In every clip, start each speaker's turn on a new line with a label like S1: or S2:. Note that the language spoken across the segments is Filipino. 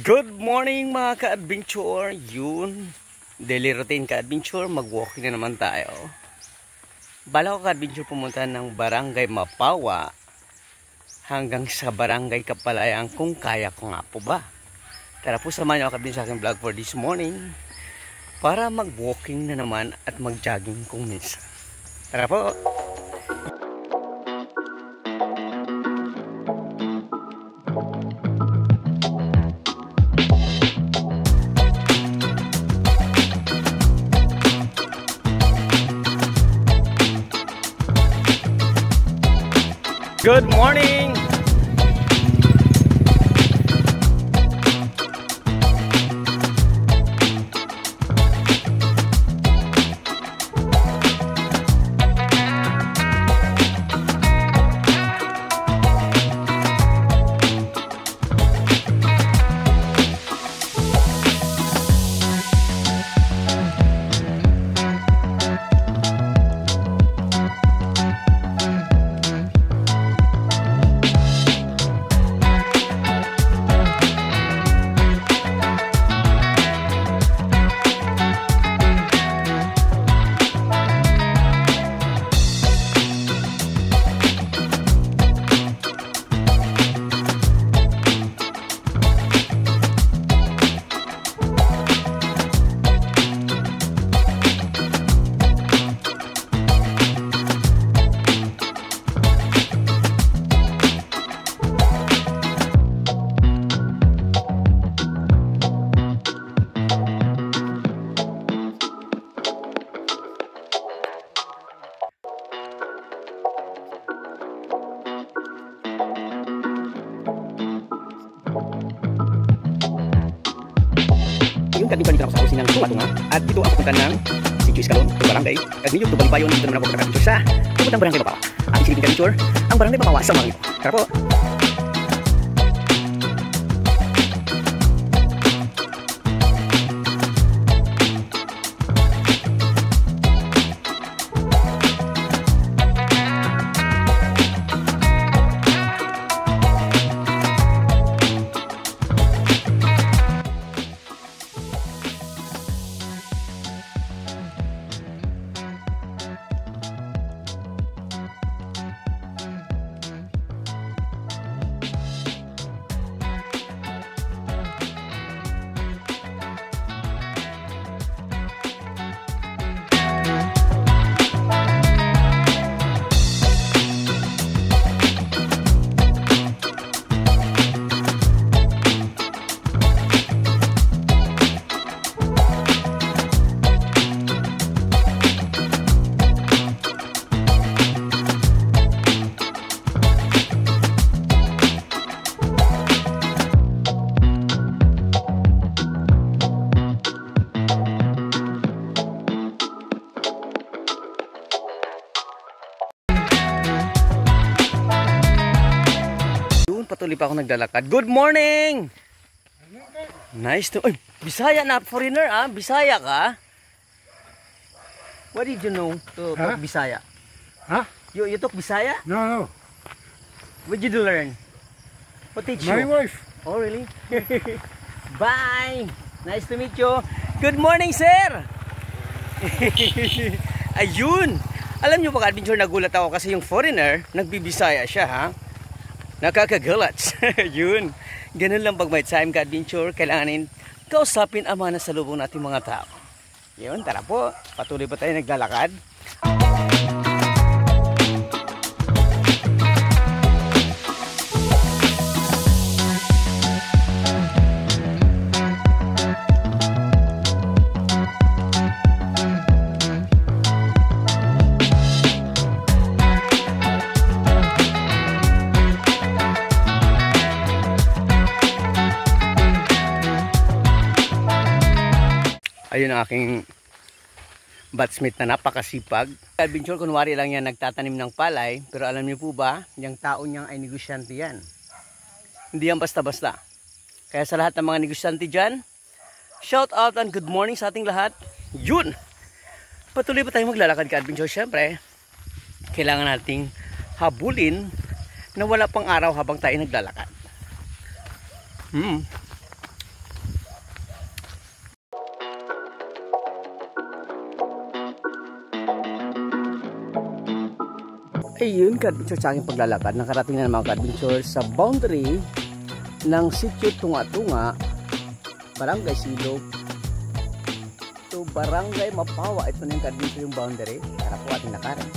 S1: Good morning mga ka-adventure. Yun, daily routine ka-adventure. Mag-walking na naman tayo. Bala ko ka-adventure pumunta ng Barangay Mapawa hanggang sa Barangay Kapalayan kung kaya ko nga po ba. Tara po, samahan niyo ako sa aking vlog for this morning para mag-walking na naman at mag-jogging kung minsan. Tara po. Good morning! Yung kadibalik ako sa kusinang tunga-tunga at dito ako punta ng Sitio Escalon, ng barangay. At ninyo, tubalibayon dito naman ako nakapicture sa pupuntang Barangay Mapawa. Ang silipin ka-picture, ang Barangay Mapawa sa mga ito. Tara po! Patuloy pa ako naglalakad. Good morning! Nice to... Ay, Bisaya na, foreigner ah. Bisaya ka? What did you know to talk Bisaya?
S2: Huh?
S1: You talk Bisaya?
S2: No.
S1: What did you learn? What teach you?
S2: My wife.
S1: Oh, really? Bye! Nice to meet you. Good morning, sir! Ayun! Alam nyo ba, adventure, nagulat ako kasi yung foreigner, nagbibisaya siya, ha? Nakakagulat. Yun. Ganun lang pag may time ka-adventure, kailanganin kausapin ang mga nasa lubong nating mga tao. Yun, tara po. Patuloy pa tayo naglalakad. Ayun ang aking batsmate na napakasipag. Adventure, kunwari lang yan nagtatanim ng palay. Pero alam niyo po ba, yung tao niyang ay negosyante yan. Hindi yan basta-basta. Kaya sa lahat ng mga negosyante dyan, shout out and good morning sa ating lahat. Yun! Patuloy pa tayo maglalakad ka adventure. Siyempre, kailangan nating habulin na wala pang araw habang tayo naglalakad. Ayun, ka-adventure, sa aking paglalakad, nakarating na naman ka-adventure sa boundary ng Sitio Tunga-Tunga, Barangay Silog to Barangay Mapawa. Ito na yung ka-adventure, yung boundary. Tara po ating lakarin.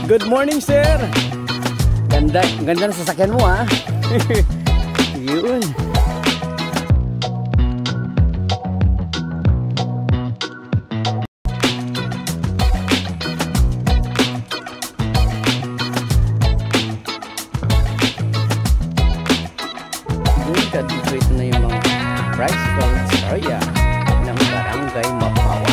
S1: Good morning, sir. Ganda na sasakyan mo, ha. Yun. Dito na yung mga rice fields area ng Barangay Mapawa.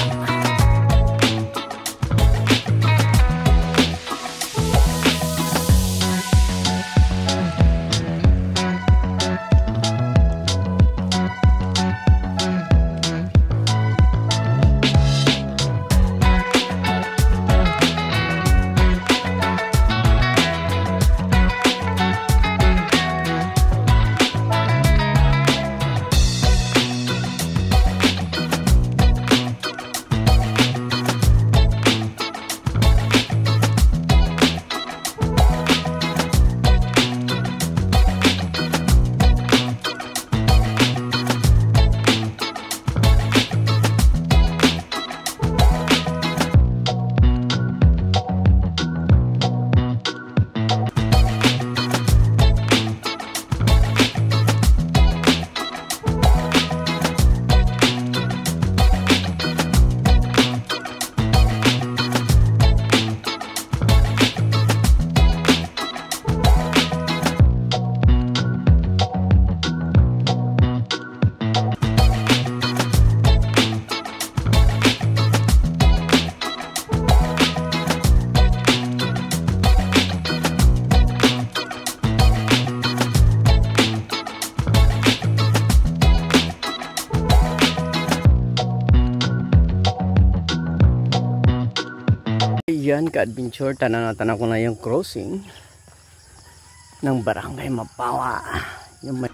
S1: Yan, ka-adventure, tanang ko na yung crossing ng Barangay Mapawa. Yung may...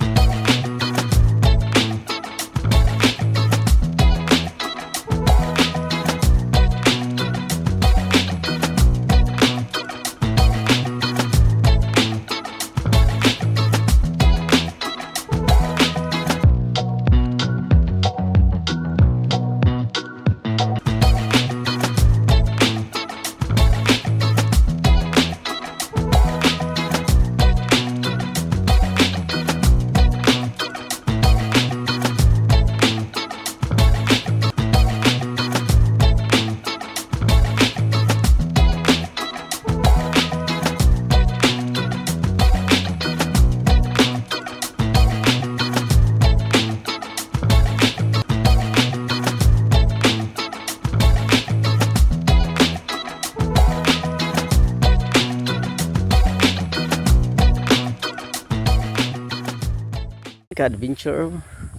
S1: Ka-adventure,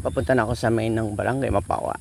S1: papunta na ako sa main ng Barangay Mapawa.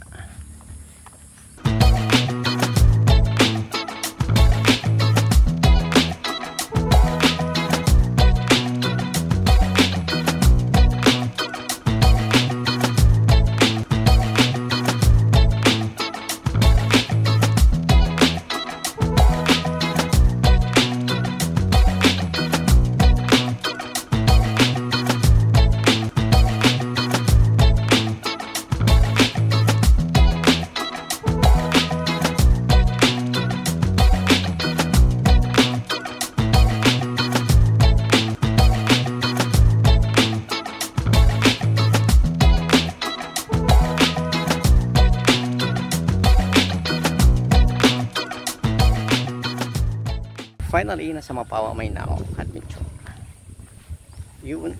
S1: finally, nasa Mapawa, Maynao, Adventure. Yun.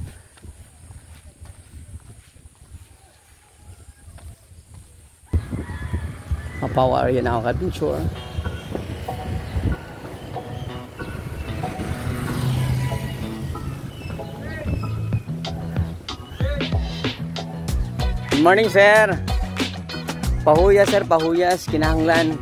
S1: Mapawa area na ako, Adventure. Good morning, sir. Pahuyas, sir, pahuyas, kinahanglan.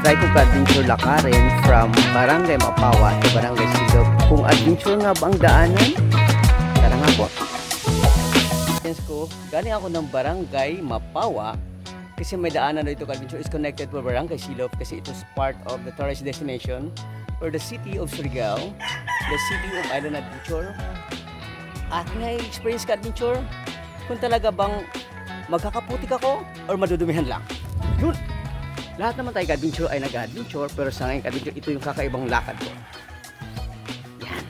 S1: I-try ko ka-adventure lakarin from Barangay Mapawa to Barangay Silop. Kung adventure nga ba ang daanan? Tara nga po. Ko, galing ako ng Barangay Mapawa kasi may daanan dito ka-adventure is connected to Barangay Silop kasi it is part of the tourist destination for the city of Surigao, the city of Island Adventure. At na-experience ka-adventure kung talaga bang magkakaputik ako or madudumihan lang. Yun! Lahat naman tayo ka-adventure ay nag-adventure, pero sa ngayon ka-adventure, ito yung kakaibang lakad ko. Yan.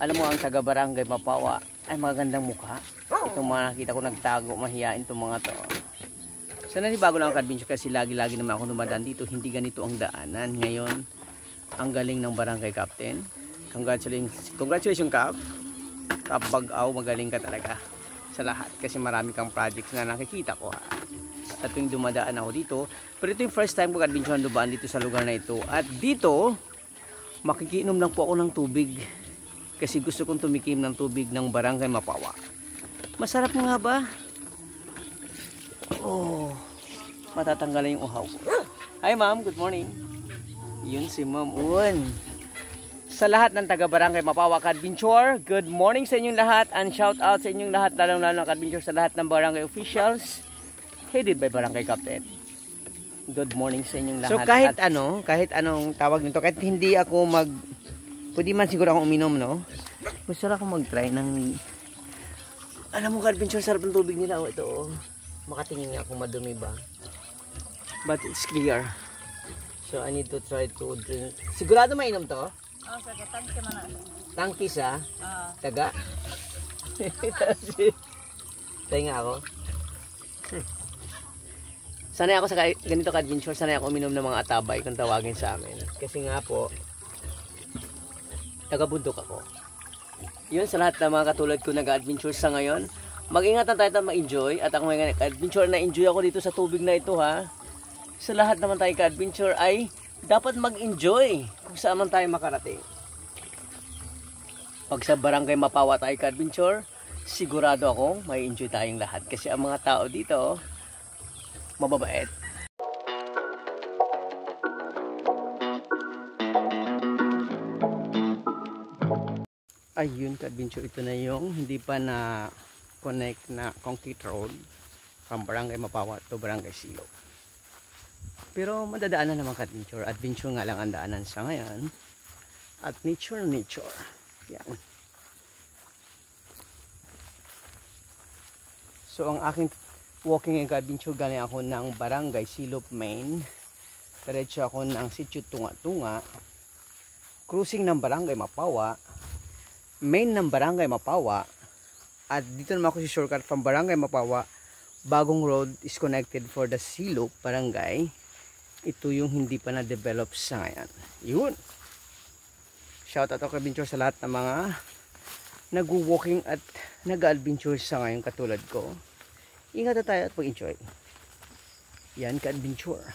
S1: Alam mo, ang taga Barangay Mapawa ay magandang mukha. Itong mga nakita ko nagtago, mahiyain itong mga to. So nanibago lang ang adventure kasi lagi-lagi naman ako dumadaan dito. Hindi ganito ang daanan. Ngayon, ang galing ng barangay captain. Congratulations Kap. Kap Bagaw, magaling ka talaga sa lahat. Kasi marami kang projects na nakikita ko. At tuwing dumadaan ako dito. Pero ito yung first time ko adventure dumaan dito sa lugar na ito. At dito, makikinom lang po ako ng tubig. Kasi gusto kong tumikim ng tubig ng Barangay Mapawa. Masarap nga ba? Oh, matatanggalan yung uhaw ko. Hi ma'am, good morning. Yun si ma'am Un. Sa lahat ng taga Barangay Mapawa ka-adventure, good morning sa inyong lahat and shout out sa inyong lahat, lalong-lalong ka-adventure sa lahat ng barangay officials, headed by Barangay Captain. Good morning sa inyong lahat. So kahit anong tawag nito, kahit hindi ako pwede man siguro akong uminom, no? Gusto lang akong mag-try ng... Alam mo ka-adventure, sarap ng tubig nila. Ito, oh. Makatingin nga kung madumi ba. But it's clear. So, I need to try to drink. Sigurado mainom to?
S2: Oh, saga. Tangki man na.
S1: Tangki sa? Taga? Tayo nga ako. Sanay ako sa ganito ka-adventure. Sanay ako uminom ng mga atabay kung tawagin sa amin. Kasi nga po, taga-bundok ako. Yun, sa lahat ng mga katulad ko nag-adventure sa ngayon, mag-ingat na tayo na ma-enjoy. At ako ngayon adventure na enjoy ako dito sa tubig na ito, ha. Sa lahat naman tayo ka-adventure ay dapat mag-enjoy kung saan man tayo makarating. Pag sa Barangay Mapawa tayo ka-adventure, sigurado ako may enjoy tayong lahat. Kasi ang mga tao dito, mababait. Ayun ka-adventure, ito na yung hindi pa na connect na concrete road from Barangay Mapawa to Barangay Silop. Pero madadaanan naman ka-adventure. Adventure nga lang ang daanan sa ngayon. At nature. Yan. So ang aking walking and ka-adventure, galing ako ng Barangay Silop Main. Diretso ako ng Sitio Tunga-Tunga. Cruising ng Barangay Mapawa. Main ng Barangay Mapawa, at dito naman ako si shortcut from Barangay Mapawa. Bagong road is connected for the Silop Barangay. Ito yung hindi pa na-develop sa ngayon. Yun. Shout out ako ka-adventure sa lahat ng mga nag-walking at nag-adventure sa ngayon katulad ko. Ingat na tayo at mag-enjoy. Yan ka-adventure.